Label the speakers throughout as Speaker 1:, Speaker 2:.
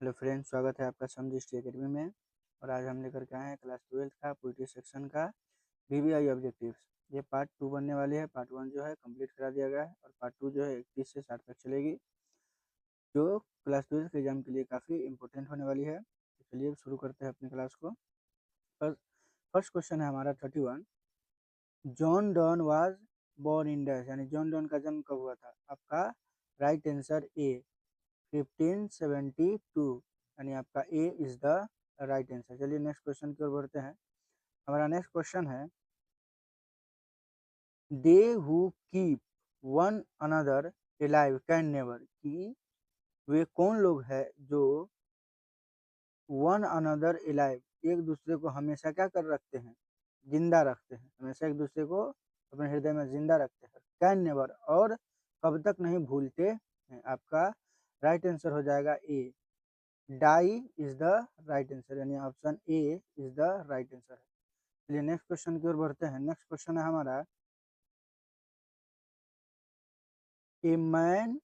Speaker 1: Hello friends, स्वागत है आपका समझ हिस्ट्री अकेडमी में। और आज हम लेकर के आए हैं क्लास 12th का पोइट्री सेक्शन का वीवीआई ऑब्जेक्टिव्स। ये पार्ट 2 बनने वाली है। पार्ट 1 जो है कंप्लीट करा दिया गया है और पार्ट 2 जो है 31 से 60 तक चलेगी, जो क्लास 12th के एग्जाम के लिए काफ़ी इंपॉर्टेंट होने वाली है। तो चलिए शुरू करते हैं अपनी क्लास को। फर्स्ट क्वेश्चन है हमारा 31। John Donne was born in dash, यानी जॉन डॉन का जन्म कब हुआ था? आपका राइट आंसर ए 1572, यानी आपका A is the right answer. चलिए नेक्स्ट क्वेश्चन की ओर बढ़ते हैं। हमारा नेक्स्ट क्वेश्चन है they who keep one another alive can never, कि वे कौन लोग हैं जो वन अनदर एलाइव एक दूसरे को हमेशा क्या कर रखते हैं, जिंदा रखते हैं, हमेशा एक दूसरे को अपने हृदय में जिंदा रखते हैं। कैन नेवर, और कब तक नहीं भूलते हैं। आपका राइट आंसर हो जाएगा A, die is the right answer, यानी option A is the right answer है। चलिए नेक्स्ट क्वेश्चन की ओर बढ़ते हैं। नेक्स्ट क्वेश्चन है हमारा a man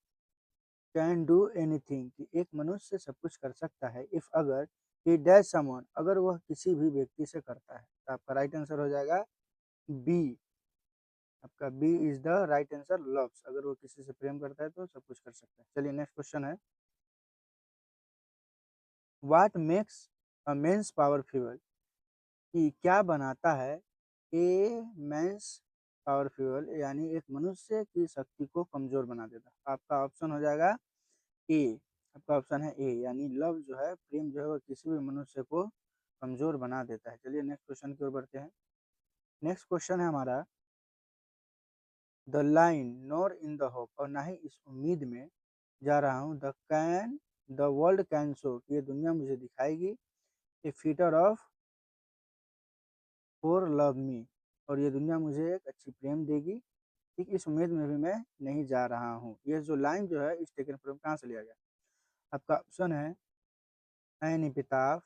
Speaker 1: can do anything, कि एक मनुष्य सब कुछ कर सकता है इफ अगर ही डज समवन, अगर वह किसी भी व्यक्ति से करता है। तो आपका राइट आंसर हो जाएगा बी, आपका B is the right answer, loves, अगर वो किसी से प्रेम करता है तो सब कुछ कर सकता है। चलिए नेक्स्ट क्वेश्चन है what makes a men's power fuel, कि क्या बनाता है ए मेंस पावर फ्यूल, यानी एक मनुष्य की शक्ति को कमजोर बना देता है। आपका ऑप्शन हो जाएगा ए, आपका ऑप्शन है ए, यानी लव जो है, प्रेम जो है, वो किसी भी मनुष्य को कमजोर बना देता है। चलिए नेक्स्ट क्वेश्चन की ओर बढ़ते हैं। नेक्स्ट क्वेश्चन है हमारा the line nor in the hope, और ना ही इस उम्मीद में जा रहा हूँ, द वर्ल्ड कैन शो, कि ये दुनिया मुझे दिखाएगी a fitter of for love me, और ये दुनिया मुझे एक अच्छी प्रेम देगी, ठीक इस उम्मीद में भी मैं नहीं जा रहा हूँ। ये जो लाइन जो है इस टेकन फ्रॉम कहाँ से लिया गया? आपका ऑप्शन है an epitaph,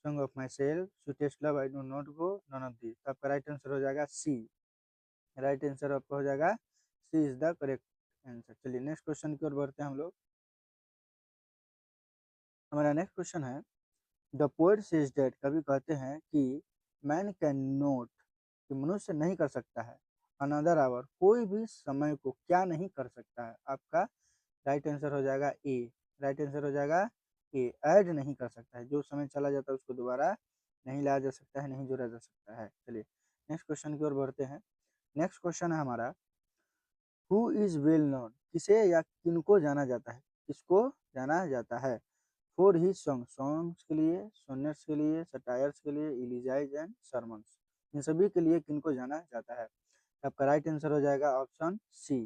Speaker 1: song of my self, sweetest love, I do not go, none of this. तो आपका राइट आंसर हो जाएगा सी, राइट आंसर आपका हो जाएगा C is the correct answer. चलिए नेक्स्ट क्वेश्चन की ओर बढ़ते हैं हम लोग। हमारा नेक्स्ट क्वेश्चन है द पोएट सेज दैट, कवि कहते हैं कि मैन कैन नोट, कि मनुष्य नहीं कर सकता है, अनदर आवर, कोई भी समय को क्या नहीं कर सकता है। आपका राइट आंसर हो जाएगा ए, राइट आंसर हो जाएगा ए, ऐड नहीं कर सकता है, जो समय चला जाता है उसको दोबारा नहीं लाया जा सकता है, नहीं जोड़ा जा सकता है। चलिए नेक्स्ट क्वेश्चन की ओर बढ़ते हैं। नेक्स्ट क्वेश्चन है हमारा हु इज वेल नोन, किसे या किनको जाना जाता है, किसको जाना जाता है फॉर ही सॉन्ग्स के लिए, सोनेट्स के लिए, सटायर्स के लिए, इलिजाइज एंड सरमन्स, इन सभी के लिए किनको जाना जाता है? आपका राइट आंसर हो जाएगा ऑप्शन सी,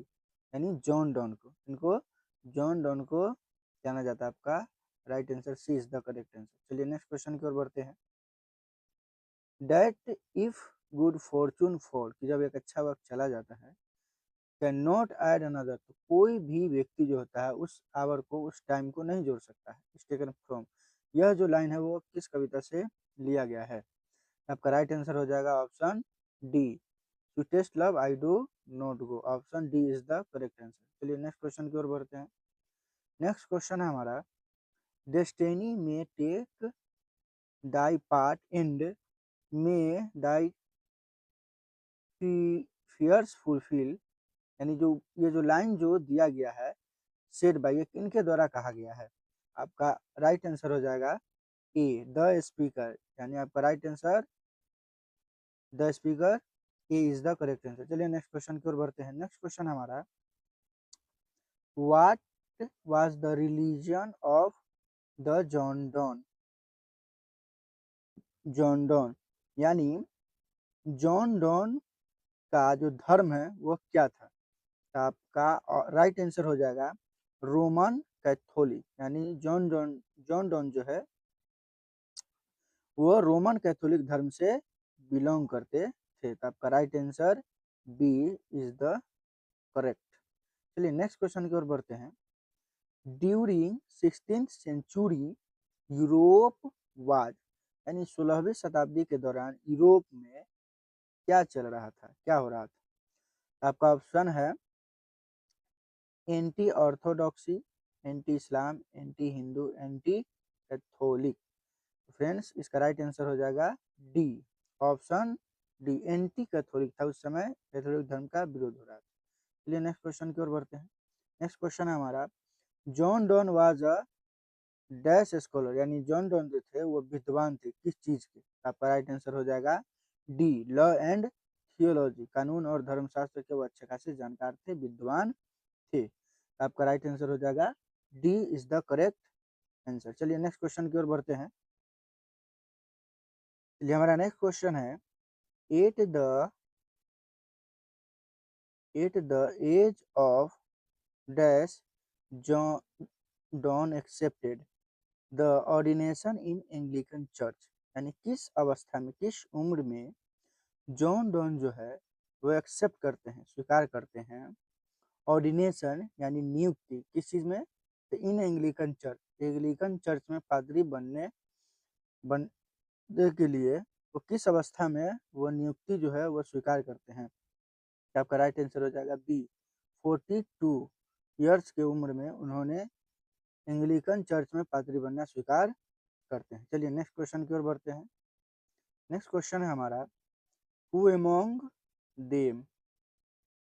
Speaker 1: यानी जॉन डॉन को, इनको जॉन डॉन को जाना जाता है। आपका right answer C is the correct answer. चलिए नेक्स्ट क्वेश्चन की ओर बढ़ते हैं। Date if good fortune fall, कि जब एक अच्छा वक्त चला जाता है, कैन नॉट ऐड अनदर, तो कोई भी व्यक्ति जो होता है उस आवर को, उस टाइम को नहीं जोड़ सकता है। टेकन फ्रॉम, यह जो लाइन है वो किस कविता से लिया गया है? आपका राइट आंसर हो जाएगा option D, to test love I do not go, option D is the correct answer. चलिए नेक्स्ट क्वेश्चन की ओर बढ़ते हैं। नेक्स्ट क्वेश्चन है हमारा डेस्टिनी में टेक दाई पार्ट एंड में दाई फियर्स फुलफिल, यानी जो ये जो लाइन जो दिया गया है सेड बाई, ये किनके द्वारा कहा गया है? आपका राइट आंसर हो जाएगा ए, द स्पीकर, यानी आपका right answer the speaker, A is the correct answer. चलिए नेक्स्ट क्वेश्चन की ओर बढ़ते हैं। नेक्स्ट क्वेश्चन हमारा what was the religion of the John Donne, John Donne, यानी जॉन डॉन का जो धर्म है वो क्या था? तो आपका राइट आंसर हो जाएगा रोमन कैथोलिक, यानी जॉन डॉन जो है वो रोमन कैथोलिक धर्म से बिलोंग करते थे। तो आपका right answer B is the correct. चलिए नेक्स्ट क्वेश्चन की ओर बढ़ते हैं। During 16th century Europe was, यानी 16वीं शताब्दी के दौरान यूरोप में क्या चल रहा था, क्या हो रहा था? आपका ऑप्शन है anti orthodoxy, anti Islam, anti Hindu, anti Catholic. Friends इसका राइट आंसर हो जाएगा D, option D, anti Catholic था, उस समय कैथोलिक धर्म का विरोध हो रहा था। चलिए नेक्स्ट क्वेश्चन की ओर बढ़ते हैं। नेक्स्ट क्वेश्चन है हमारा, John Donne was a dash scholar, यानी जॉन डॉन जो थे वो विद्वान थे किस चीज के? आपका राइट आंसर हो जाएगा डी, लॉ एंड थियोलॉजी, कानून और धर्मशास्त्र के वो अच्छे खासे जानकार थे, विद्वान थे। आपका राइट आंसर हो जाएगा D is the correct answer. चलिए नेक्स्ट क्वेश्चन की ओर बढ़ते हैं। चलिए हमारा नेक्स्ट क्वेश्चन है, at the age of dash John Donne accepted the ordination in Anglican church, यानी किस अवस्था में, किस उम्र में जॉन डॉन जो है वो एक्सेप्ट करते हैं, स्वीकार करते हैं ऑर्डिनेशन यानी नियुक्ति, किस चीज में? तो इन एंग्लिकन चर्च, एंग्लिकन चर्च में पादरी बनने के लिए वो किस अवस्था में वो नियुक्ति जो है वो स्वीकार करते हैं? तो आपका राइट आंसर हो जाएगा बी, 42 ईयर्स की उम्र में उन्होंने एंग्लिकन चर्च में पादरी बनना स्वीकार करते हैं। चलिए नेक्स्ट क्वेश्चन की ओर बढ़ते हैं। नेक्स्ट क्वेश्चन है हमारा, who among them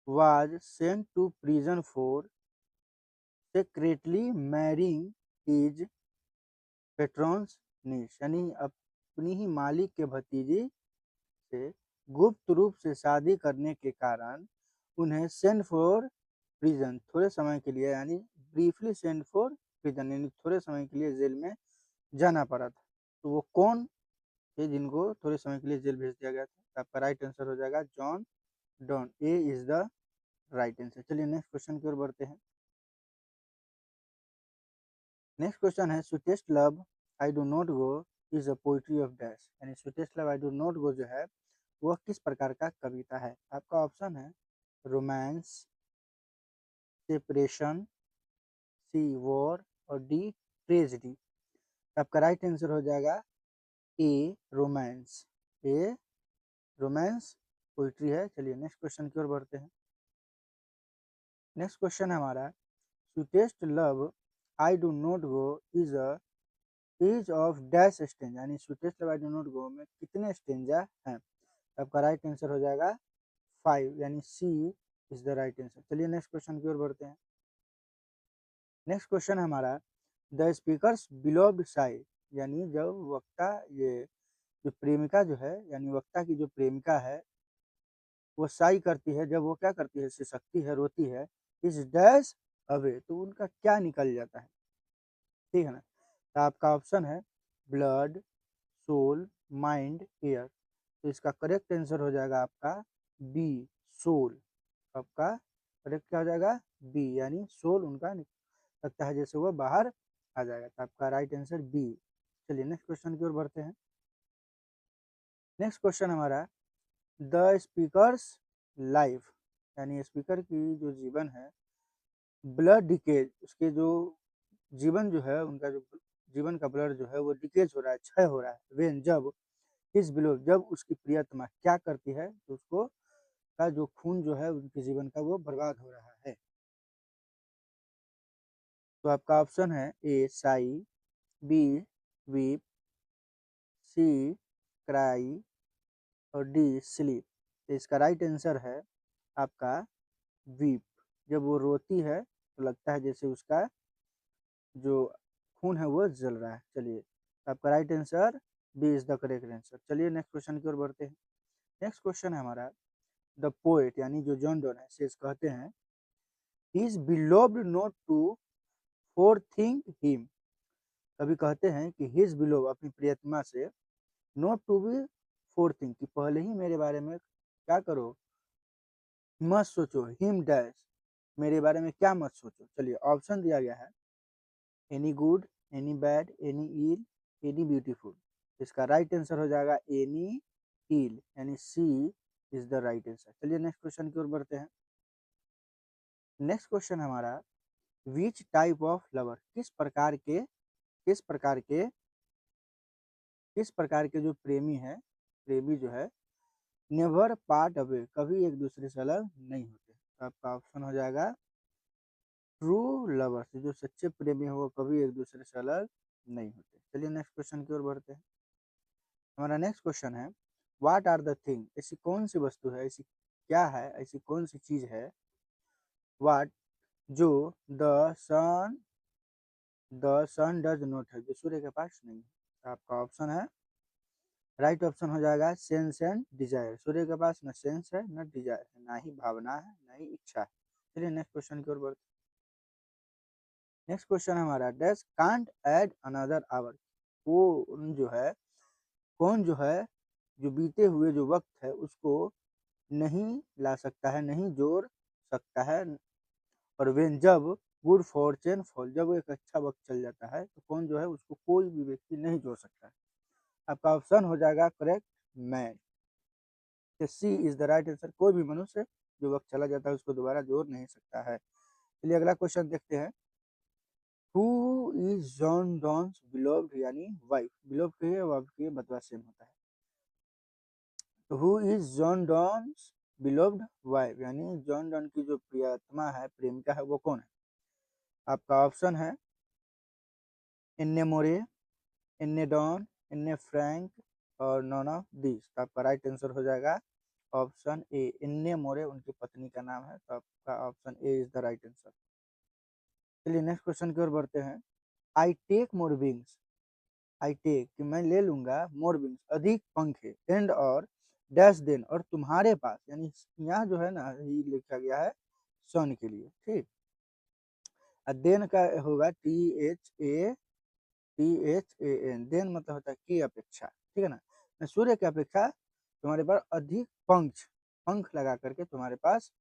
Speaker 1: was sent to prison for secretly marrying his patron's niece, यानी अपनी ही मालिक के भतीजी से गुप्त रूप से शादी करने के कारण उन्हें सेंड फॉर प्रिजन, थोड़े समय के लिए, यानी ब्रीफली सेंड फॉर प्रिजन, यानी थोड़े समय के लिए जेल में जाना पड़ा था। तो वो कौन थे जिनको थोड़े समय के लिए जेल भेज दिया गया था? तो आपका राइट आंसर हो जाएगा John Donne, A is the right answer. चलिए नेक्स्ट क्वेश्चन की ओर बढ़ते हैं। नेक्स्ट क्वेश्चन है, sweetest love I do not go is a poetry of dash, यानी sweetest love I do not go जो है वह किस प्रकार का कविता है? आपका ऑप्शन है रोमांस, सेपरेशन, सी वॉर और डी ट्रेजेडी। आपका राइट आंसर हो जाएगा ए रोमांस, ए रोमांस पोइट्री है। चलिए नेक्स्ट क्वेश्चन की ओर बढ़ते हैं। नेक्स्ट क्वेश्चन है हमारा, sweetest love I do not go is a page of dash stanza, यानी sweetest love I do not go में कितने स्टेंजा हैं? आपका राइट आंसर हो जाएगा 5, यानी C is the right answer. चलिए नेक्स्ट क्वेश्चन की ओर बढ़ते हैं। नेक्स्ट क्वेश्चन है हमारा, द स्पीकर्स बिलोव्ड साई, यानी जब वक्ता, ये जो प्रेमिका जो है, यानी वक्ता की जो प्रेमिका है वो साई करती है, जब वो क्या करती है, सिसकती है, रोती है, इस डैश अवे, तो उनका क्या निकल जाता है? ठीक है ना? तो आपका ऑप्शन है ब्लड, सोल, माइंड, एयर। तो इसका करेक्ट आंसर हो जाएगा आपका बी, सोल। आपका करेक्ट क्या हो जाएगा? बी, यानी सोल उनका लगता है जैसे वो बाहर आ जाएगा। तो आपका राइट आंसर बी। चलिए नेक्स्ट क्वेश्चन की ओर बढ़ते हैं। नेक्स्ट क्वेश्चन हमारा, द स्पीकर्स लाइफ, यानी स्पीकर की जो जीवन है, ब्लड डिकेज, उसके जो जीवन जो है, उनका जो जीवन का ब्लड जो है वो डिकेज हो रहा है, क्षय हो रहा है, वेन जब हिज बिलो, जब उसकी प्रियतमा क्या करती है, तो उसको का जो खून जो है उनके जीवन का वो बर्बाद हो रहा है। तो आपका ऑप्शन है ए साई, बी वीप, सी क्राई और डी स्लीप। तो इसका राइट आंसर है आपका वीप। जब वो रोती है तो लगता है जैसे उसका जो खून है वो जल रहा है। चलिए आपका right answer B is the correct answer. चलिए नेक्स्ट क्वेश्चन की ओर बढ़ते हैं। नेक्स्ट क्वेश्चन है हमारा, द पोएट, यानी जो जॉन डॉन है, से कहते हैं he is beloved not to for think him, कभी कहते हैं कि हिज बिलोव, अपनी प्रियतमा से, not to be for think, कि पहले ही मेरे बारे में क्या करो, मत सोचो, हिम डैश, मेरे बारे में क्या मत सोचो। चलिए ऑप्शन दिया गया है any good, any bad, any ill, any beautiful. इसका राइट आंसर हो जाएगा एनी इल, यानी C is the right answer. चलिए नेक्स्ट क्वेश्चन की ओर बढ़ते हैं। नेक्स्ट क्वेश्चन हमारा, विच टाइप ऑफ लवर, किस प्रकार के जो प्रेमी है, प्रेमी जो है, नेवर पार्ट अवे, कभी एक दूसरे से अलग नहीं होते। तो आपका ऑप्शन हो जाएगा ट्रू लवर्स, जो सच्चे प्रेमी हो वो कभी एक दूसरे से अलग नहीं होते। चलिए नेक्स्ट क्वेश्चन की ओर बढ़ते हैं। हमारा नेक्स्ट क्वेश्चन है, व्हाट आर द थिंग, ऐसी कौन सी वस्तु है, ऐसी क्या है, ऐसी कौन सी चीज है, व्हाट जो सन सन डज नॉट है, जो सूर्य के पास नहीं है। तो आपका ऑप्शन है, राइट ऑप्शन हो जाएगा सेंस एंड डिजायर। सूर्य के पास न सेंस है न डिजायर है, ना ही भावना है ना ही इच्छा है। चलिए नेक्स्ट क्वेश्चन की ओर बढ़ते हैं। नेक्स्ट क्वेश्चन हमारा, dash can't add another our, वो जो है, कौन जो है, जो बीते हुए जो वक्त है उसको नहीं ला सकता है, नहीं जोड़ सकता है। और वेन, जब गुड फॉर्चून फॉल, जब एक अच्छा वक्त चल जाता है तो कौन जो है उसको कोई भी व्यक्ति नहीं जोड़ सकता है। आपका ऑप्शन हो जाएगा correct, man. C is the right answer. कोई भी मनुष्य जो वक्त चला जाता है उसको दोबारा जोड़ नहीं सकता है। चलिए अगला क्वेश्चन देखते हैं। हु इज जॉन डॉन्स बिलोव्ड, यानी वाइफ, बिलोव्ड के वाइफ के बदला सेम होता है। तो who is John Donne's beloved wife, यानी जॉन डॉन की जो प्रियतमा है, प्रेमिका है, वो कौन है। आपका ऑप्शन है इन्ने मोरे, इन्ने डॉन, इन्ने फ्रैंक और नॉन ऑफ दिस। तो आपका राइट आंसर हो जाएगा ऑप्शन ए, इन्ने मोरे उनकी पत्नी का नाम है। तो आपका option A is the right answer. चलिए नेक्स्ट क्वेश्चन की ओर बढ़ते हैं। I take more wings, I take कि मैं ले लूंगा, मोर विंग्स अधिक पंखे, एंड और डैश देन और तुम्हारे पास, यानी यहाँ जो है ना ये लिखा गया है सन के लिए, ठीक। और देन का होगा THAN, देन मतलब होता है की अपेक्षा, ठीक है ना। मैं सूर्य की अपेक्षा तुम्हारे पास अधिक पंख पंख लगा करके तुम्हारे पास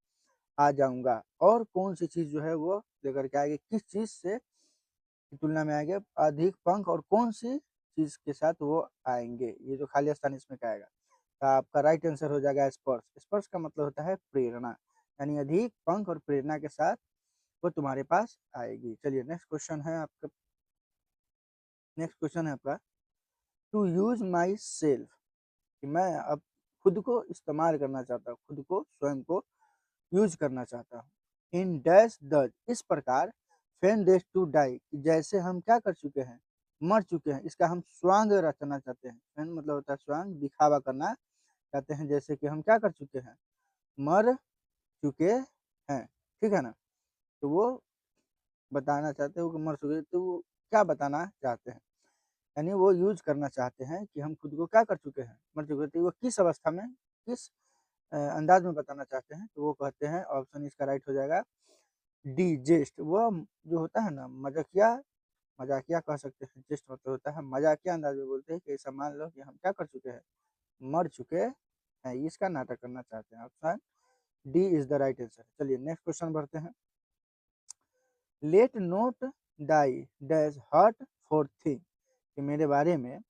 Speaker 1: आ जाऊंगा। और कौन सी चीज जो है वो लेकर के आएगी, किस चीज से की तुलना में आएंगे अधिक पंख, और कौन सी चीज के साथ वो आएंगे, ये जो खाली स्थान इसमें का आएगा। तो आपका राइट आंसर हो जाएगा स्पर्श। स्पर्श का मतलब होता है प्रेरणा, यानी अधिक पंख और प्रेरणा के साथ वो तुम्हारे पास आएगी। चलिए नेक्स्ट क्वेश्चन है आपका। नेक्स्ट क्वेश्चन है आपका, टू यूज माई सेल्फ, कि मैं अब खुद को इस्तेमाल करना चाहता हूँ, खुद को स्वयं को यूज करना चाहता हूँ। इन डैश दज, इस प्रकार, फेन डेज टू डाई, जैसे हम क्या कर चुके हैं, मर चुके हैं, इसका हम स्वांग रचना चाहते हैं। फेन मतलब होता है स्वांग, दिखावा करना चाहते हैं, जैसे कि हम क्या कर चुके हैं, मर चुके हैं, ठीक है ना। तो वो बताना चाहते हो कि मर चुके, तो वो क्या बताना चाहते हैं, यानी वो यूज करना चाहते हैं कि हम खुद को क्या कर चुके हैं, मर चुके। तो वो किस अवस्था में, किस अंदाज में बताना चाहते हैं, तो वो कहते हैं, ऑप्शन इसका राइट हो जाएगा डी, जेस्ट। वो जो होता है ना मजाकिया, मजाकिया कह सकते हैं, जेस्ट मतलब होता है मजाकिया अंदाज में बोलते हैं कि ऐसा मान लो कि हम क्या कर चुके हैं, मर चुके हैं, इसका नाटक करना चाहते हैं। Option D is the right answer. चलिए नेक्स्ट क्वेश्चन बढ़ते हैं। Let not thy dash heart forethink, कि मेरे बारे में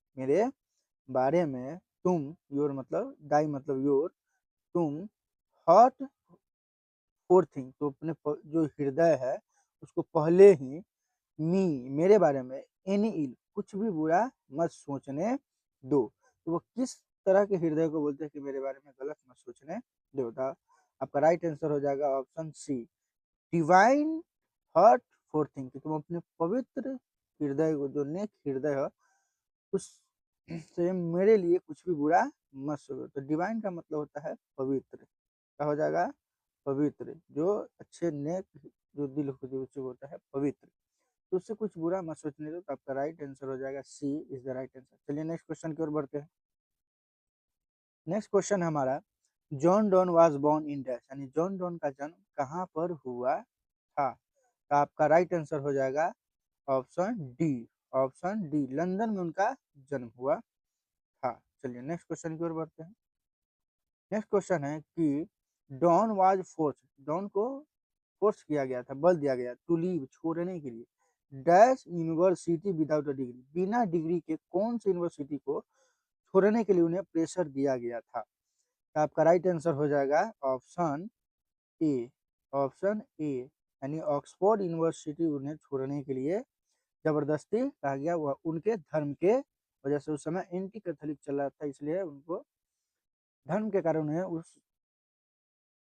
Speaker 1: तुम, योर मतलब डाई मतलब योर, तुम हर्ट फोर थिंग, तो अपने जो हृदय है उसको पहले ही मी, मेरे बारे में, एनी इल, कुछ भी बुरा मत सोचने दो। तो वो किस तरह के हृदय को बोलते हैं कि मेरे बारे में गलत मत सोचने दो। था आपका राइट आंसर हो जाएगा option C, divine heart forethink, कि तुम अपने पवित्र हृदय को, जो नेक हृदय है, उस से मेरे लिए कुछ भी बुरा मत सोचो। तो डिवाइन का मतलब होता है पवित्र, क्या हो जाएगा, पवित्र, जो अच्छे नेक जो दिल खुद होता है पवित्र, तो उससे कुछ बुरा मत सोचने दो। तो आपका राइट आंसर हो जाएगा C is the right answer. चलिए नेक्स्ट क्वेश्चन की ओर बढ़ते हैं। नेक्स्ट क्वेश्चन है हमारा, John Donne was born in dash, यानी जॉन डॉन का जन्म कहाँ पर हुआ था। तो आपका राइट आंसर हो जाएगा option D, option D, London में उनका जन्म हुआ था। चलिए नेक्स्ट क्वेश्चन की ओर बढ़ते हैं। नेक्स्ट क्वेश्चन है कि डॉन वाज फोर्स, डॉन को फोर्स किया गया था, बल दिया गया टू लीव, छोड़ने के लिए dash university without a degree, बिना डिग्री के कौन सी यूनिवर्सिटी को छोड़ने के लिए उन्हें प्रेशर दिया गया था। तो आपका राइट आंसर हो जाएगा ऑप्शन ए, ऑप्शन ए, यानी ऑक्सफोर्ड यूनिवर्सिटी उन्हें छोड़ने के लिए जबरदस्ती कहा गया। वह उनके धर्म के वजह से, उस समय एंटी कैथोलिक चल रहा था, इसलिए उनको धर्म के कारण उन्हें उस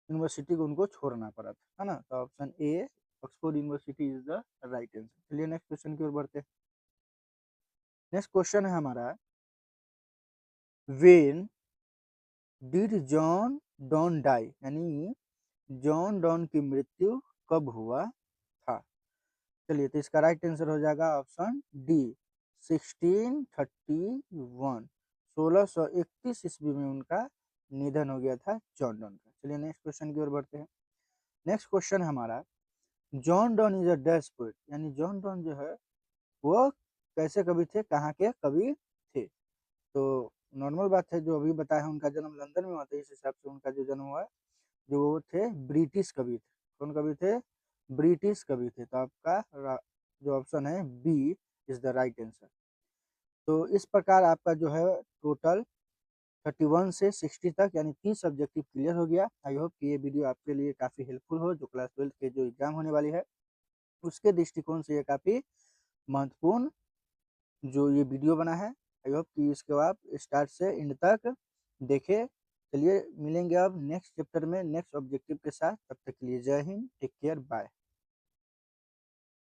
Speaker 1: यूनिवर्सिटी को उनको छोड़ना पड़ा था, है ना। तो option A, Oxford University is the right answer. चलिए नेक्स्ट क्वेश्चन की ओर बढ़ते हैं। नेक्स्ट क्वेश्चन है हमारा, when did John Donne die, यानी जॉन डॉन की मृत्यु कब हुआ था। चलिए, तो इसका राइट आंसर हो जाएगा ऑप्शन डी, 1631। 1631 ईस्वी में उनका निधन हो गया था जॉन डॉन का। चलिए नेक्स्ट क्वेश्चन की ओर बढ़ते हैं। नेक्स्ट क्वेश्चन हमारा, John don is a dash poet, यानी जॉन डॉन जो है वो कैसे कवि थे, कहाँ के कवि थे। तो नॉर्मल बात है, जो अभी बताया है उनका जन्म लंदन में हुआ था, इस हिसाब से उनका जो जन्म हुआ है, जो वो थे ब्रिटिश कवि थे। कौन कवि थे, ब्रिटिश कवि थे। तो आपका जो ऑप्शन है B is the right answer. तो इस प्रकार आपका जो है टोटल 31 से 60 तक यानी 30 सब्जेक्टिव क्लियर हो गया। आई होप कि ये वीडियो आपके लिए काफ़ी हेल्पफुल हो, जो क्लास 12 के जो एग्जाम होने वाली है उसके दृष्टिकोण से ये काफ़ी महत्वपूर्ण जो ये वीडियो बना है। आई होप कि इसको आप स्टार्ट से एंड तक देखें। चलिए मिलेंगे अब नेक्स्ट चैप्टर में नेक्स्ट ऑब्जेक्टिव के साथ, तब तक के लिए जय हिंद, टेक केयर, बाय।